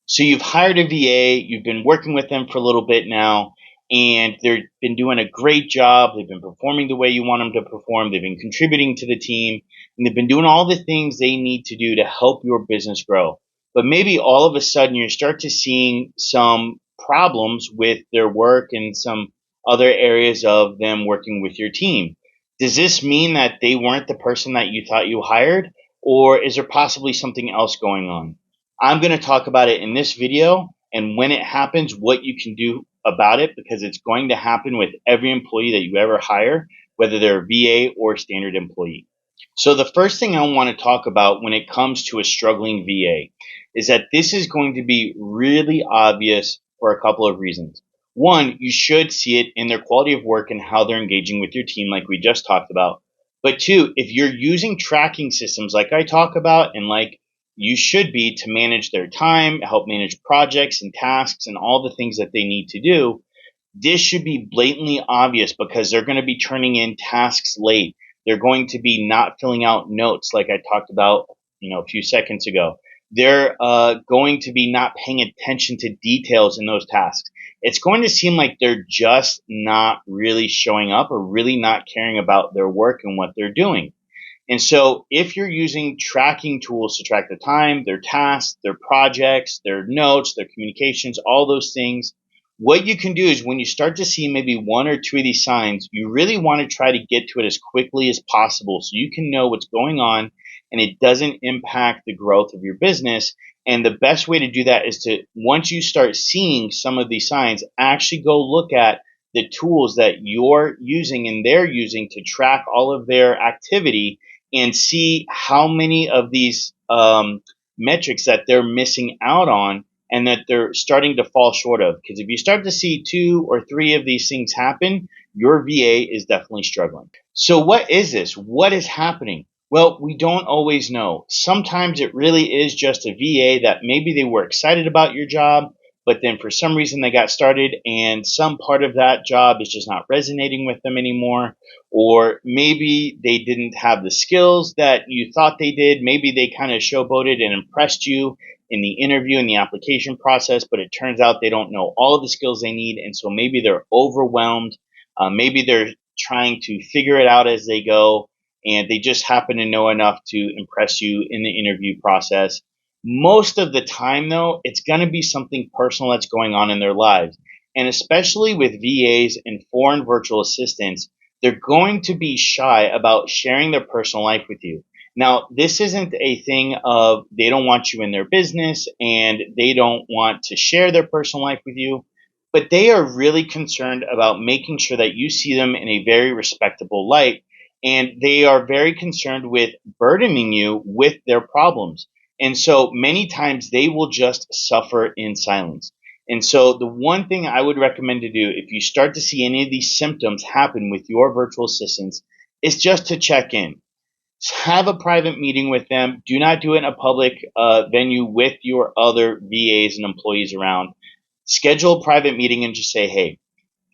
So you've hired a VA, you've been working with them for a little bit now, and they've been doing a great job. They've been performing the way you want them to perform. They've been contributing to the team, and they've been doing all the things they need to do to help your business grow. But maybe all of a sudden you start to seeing some problems with their work and some other areas of them working with your team. Does this mean that they weren't the person that you thought you hired, or is there possibly something else going on? I'm going to talk about it in this video and when it happens, what you can do about it, because it's going to happen with every employee that you ever hire, whether they're a VA or a standard employee. So the first thing I want to talk about when it comes to a struggling VA is that this is going to be really obvious for a couple of reasons. One, you should see it in their quality of work and how they're engaging with your team, like we just talked about. But two, if you're using tracking systems like I talk about and like you should be to manage their time, help manage projects and tasks and all the things that they need to do, this should be blatantly obvious because they're going to be turning in tasks late. They're going to be not filling out notes like I talked about, a few seconds ago. They're going to be not paying attention to details in those tasks. It's going to seem like they're just not really showing up or really not caring about their work and what they're doing. And so if you're using tracking tools to track their time, their tasks, their projects, their notes, their communications, all those things, what you can do is when you start to see maybe one or two of these signs, you really want to try to get to it as quickly as possible so you can know what's going on and it doesn't impact the growth of your business. And the best way to do that is to, once you start seeing some of these signs, actually go look at the tools that you're using and they're using to track all of their activity and see how many of these metrics that they're missing out on and that they're starting to fall short of. Because if you start to see two or three of these things happen, your VA is definitely struggling. So what is this? What is happening? Well, we don't always know. Sometimes it really is just a VA that maybe they were excited about your job, but then for some reason they got started and some part of that job is just not resonating with them anymore. Or maybe they didn't have the skills that you thought they did. Maybe they kind of showboated and impressed you in the interview and the application process, but it turns out they don't know all of the skills they need. And so maybe they're overwhelmed. Maybe they're trying to figure it out as they go, and they just happen to know enough to impress you in the interview process. Most of the time, though, it's going to be something personal that's going on in their lives. And especially with VAs and foreign virtual assistants, they're going to be shy about sharing their personal life with you. Now, this isn't a thing of they don't want you in their business and they don't want to share their personal life with you, but they are really concerned about making sure that you see them in a very respectable light, and they are very concerned with burdening you with their problems. And so many times they will just suffer in silence. And so the one thing I would recommend to do if you start to see any of these symptoms happen with your virtual assistants is just to check in. Have a private meeting with them. Do not do it in a public venue with your other VAs and employees around. Schedule a private meeting and just say, hey,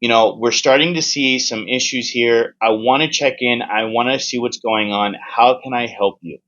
we're starting to see some issues here. I want to check in. I want to see what's going on. How can I help you?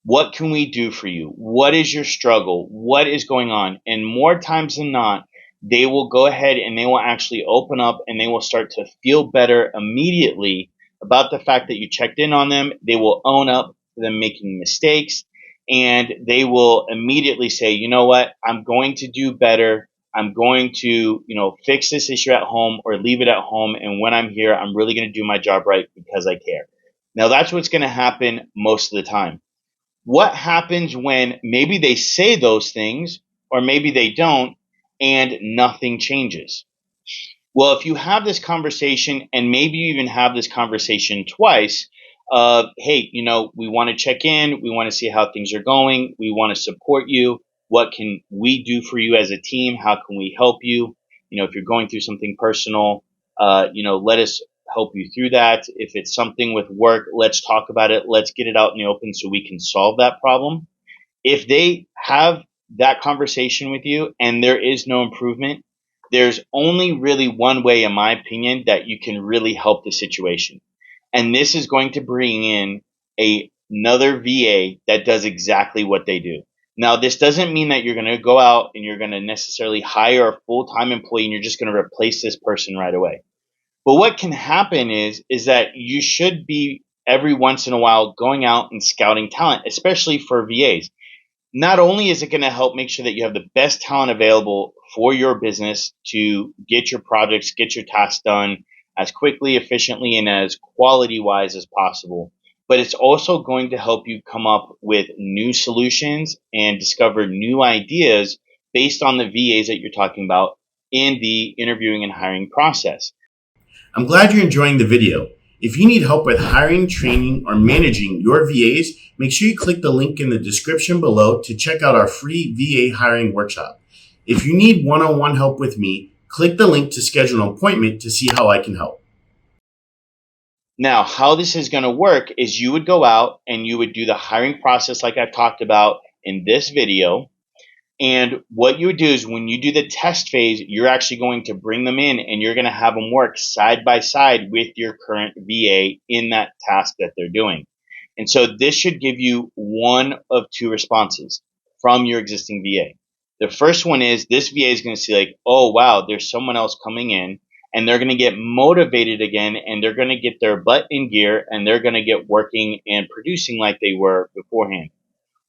What can we do for you? What is your struggle? What is going on? And more times than not, they will go ahead and they will actually open up and they will start to feel better immediately about the fact that you checked in on them. They will own up to them making mistakes, and they will immediately say, you know what, I'm going to do better. I'm going to, fix this issue at home or leave it at home. And when I'm here, I'm really going to do my job right because I care. Now, that's what's going to happen most of the time. What happens when maybe they say those things or maybe they don't and nothing changes? Well, if you have this conversation and maybe you even have this conversation twice of, hey, we want to check in. We want to see how things are going. We want to support you. What can we do for you as a team? How can we help you? If you're going through something personal, let us help you through that. If it's something with work, let's talk about it. Let's get it out in the open so we can solve that problem. If they have that conversation with you and there is no improvement, there's only really one way, in my opinion, that you can really help the situation. And this is going to bring in another VA that does exactly what they do. Now, this doesn't mean that you're going to go out and you're going to necessarily hire a full-time employee and you're just going to replace this person right away. But what can happen is that you should be every once in a while going out and scouting talent, especially for VAs. Not only is it going to help make sure that you have the best talent available for your business to get your projects, get your tasks done as quickly, efficiently, and as quality wise as possible, but it's also going to help you come up with new solutions and discover new ideas based on the VAs that you're talking about in the interviewing and hiring process. I'm glad you're enjoying the video. If you need help with hiring, training, or managing your VAs, make sure you click the link in the description below to check out our free VA hiring workshop. If you need one-on-one help with me, click the link to schedule an appointment to see how I can help. Now, how this is going to work is you would go out and you would do the hiring process like I've talked about in this video. And what you would do is when you do the test phase, you're actually going to bring them in and you're going to have them work side by side with your current VA in that task that they're doing. And so this should give you one of two responses from your existing VA. The first one is this VA is going to see like, oh, wow, there's someone else coming in, and they're going to get motivated again, and they're going to get their butt in gear, and they're going to get working and producing like they were beforehand.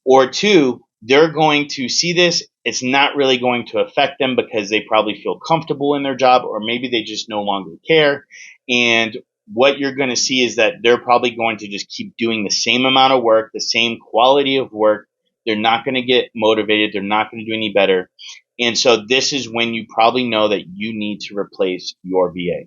Or two, they're going to see this. It's not really going to affect them because they probably feel comfortable in their job, or maybe they just no longer care. And what you're going to see is that they're probably going to just keep doing the same amount of work, the same quality of work. They're not going to get motivated. They're not going to do any better. And so this is when you probably know that you need to replace your VA.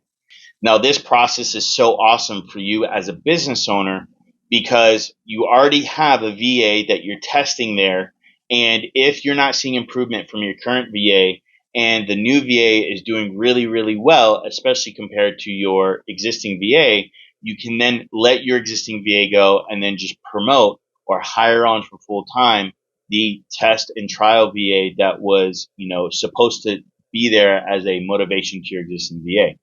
Now, this process is so awesome for you as a business owner because you already have a VA that you're testing there. And if you're not seeing improvement from your current VA and the new VA is doing really, really well, especially compared to your existing VA, you can then let your existing VA go and then just promote or hire on for full time the test and trial VA that was, supposed to be there as a motivation to your existing VA.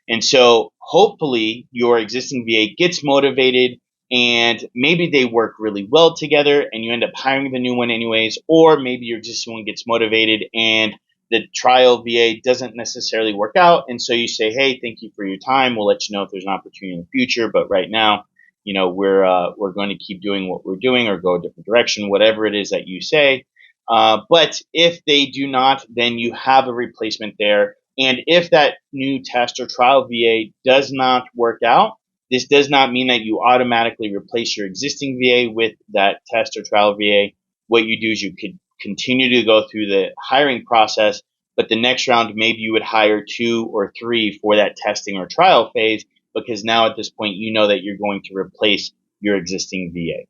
And so hopefully your existing VA gets motivated and maybe they work really well together and you end up hiring the new one anyways, or maybe your existing one gets motivated and the trial VA doesn't necessarily work out. And so you say, hey, thank you for your time. We'll let you know if there's an opportunity in the future. But right now, we're going to keep doing what we're doing or go a different direction, whatever it is that you say. But if they do not, then you have a replacement there. And if that new test or trial VA does not work out, this does not mean that you automatically replace your existing VA with that test or trial VA. What you do is you could continue to go through the hiring process, but the next round, maybe you would hire 2 or 3 for that testing or trial phase, because now at this point, you know that you're going to replace your existing VA.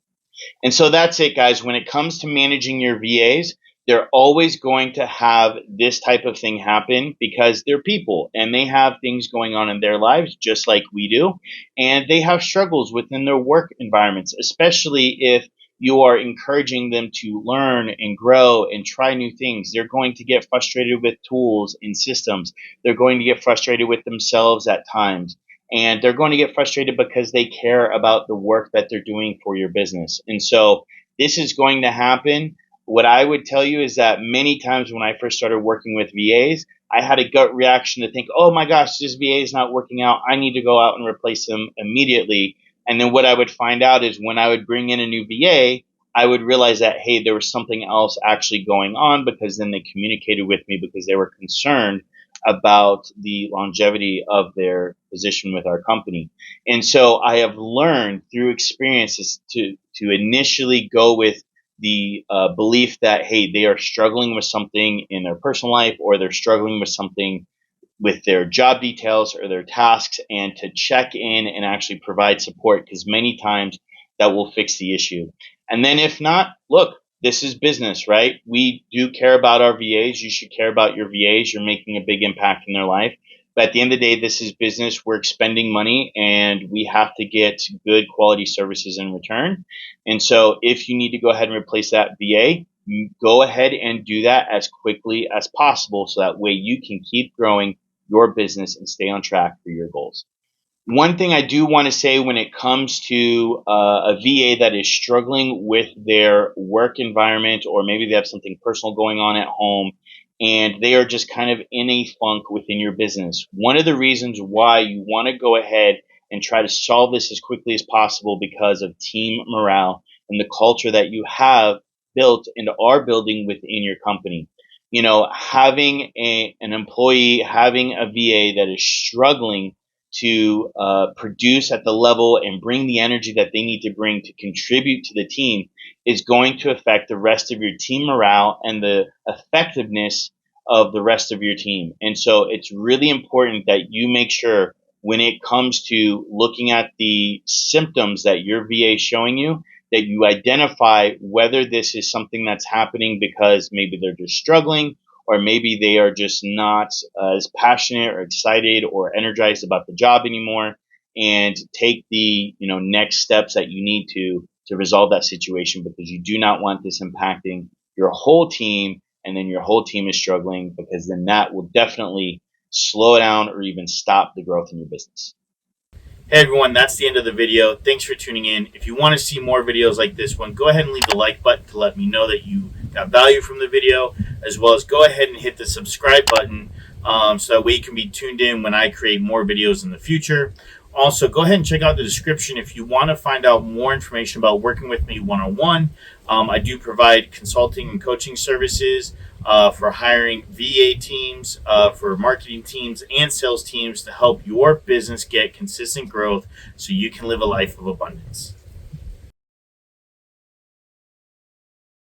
And so that's it, guys. When it comes to managing your VAs, they're always going to have this type of thing happen because they're people and they have things going on in their lives just like we do. And they have struggles within their work environments, especially if you are encouraging them to learn and grow and try new things. They're going to get frustrated with tools and systems. They're going to get frustrated with themselves at times. And they're going to get frustrated because they care about the work that they're doing for your business. And so this is going to happen. What I would tell you is that many times when I first started working with VAs, I had a gut reaction to think, oh my gosh, this VA is not working out. I need to go out and replace them immediately. And then what I would find out is when I would bring in a new VA, I would realize that, hey, there was something else actually going on, because then they communicated with me because they were concerned about the longevity of their position with our company. And so I have learned through experiences to initially go with the belief that, hey, they are struggling with something in their personal life, or they're struggling with something with their job details or their tasks, and to check in and actually provide support, because many times that will fix the issue. And then if not, look, this is business, right? We do care about our VAs. You should care about your VAs. You're making a big impact in their life. But at the end of the day, this is business. We're expending money and we have to get good quality services in return. And so if you need to go ahead and replace that VA, go ahead and do that as quickly as possible, so that way you can keep growing your business and stay on track for your goals. One thing I do want to say when it comes to a VA that is struggling with their work environment, or maybe they have something personal going on at home and they are just kind of in a funk within your business. One of the reasons why you want to go ahead and try to solve this as quickly as possible because of team morale and the culture that you have built and are building within your company. You know, having an employee, having a VA that is struggling to produce at the level and bring the energy that they need to bring to contribute to the team is going to affect the rest of your team morale and the effectiveness of the rest of your team. And so it's really important that you make sure when it comes to looking at the symptoms that your VA is showing you, that you identify whether this is something that's happening because maybe they're just struggling, or maybe they are just not as passionate or excited or energized about the job anymore, and take the next steps that you need to resolve that situation, because you do not want this impacting your whole team, and then your whole team is struggling, because then that will definitely slow down or even stop the growth in your business. Hey everyone, that's the end of the video. Thanks for tuning in. If you want to see more videos like this one, go ahead and leave the like button to let me know that you got value from the video, as well as go ahead and hit the subscribe button so that way you can be tuned in when I create more videos in the future. Also, go ahead and check out the description if you want to find out more information about working with me one-on-one. I do provide consulting and coaching services for hiring VA teams, for marketing teams, and sales teams to help your business get consistent growth so you can live a life of abundance.